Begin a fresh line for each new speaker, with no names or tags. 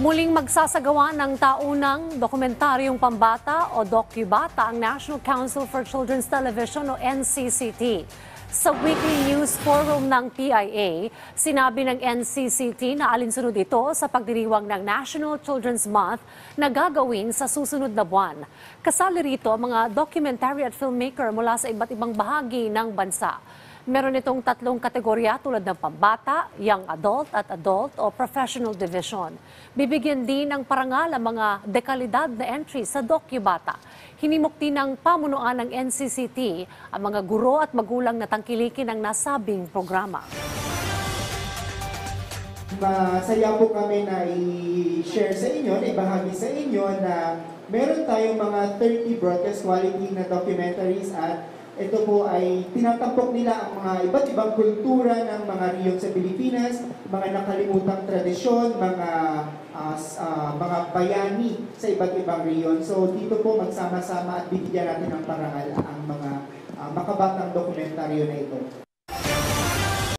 Muling magsasagawa ng taunang dokumentaryong pambata o Docu-Bata ang National Council for Children's Television o NCCT. Sa weekly news forum ng PIA, sinabi ng NCCT na alinsunod ito sa pagdiriwang ng National Children's Month na gagawin sa susunod na buwan. Kasali rito mga documentary at filmmaker mula sa iba't ibang bahagi ng bansa. Meron itong tatlong kategorya tulad ng pambata, young adult at adult o professional division. Bibigyan din ng parangal ang mga dekalidad na entry sa Docu-Bata. Hinimok din ng pamunuan ng NCCT ang mga guro at magulang na tangkilikin ng nasabing programa.
Masaya po kami na i-share sa inyo, na ibahagi sa inyo na meron tayong mga 30 broadcast quality na documentaries at ito po ay tinatampok nila ang mga iba't ibang kultura ng mga riyon sa Pilipinas, mga nakalimutang tradisyon, mga bayani sa iba't ibang riyon. So dito po magsama-sama at bibigyan natin ng parangal ang mga makabatang dokumentaryo na ito.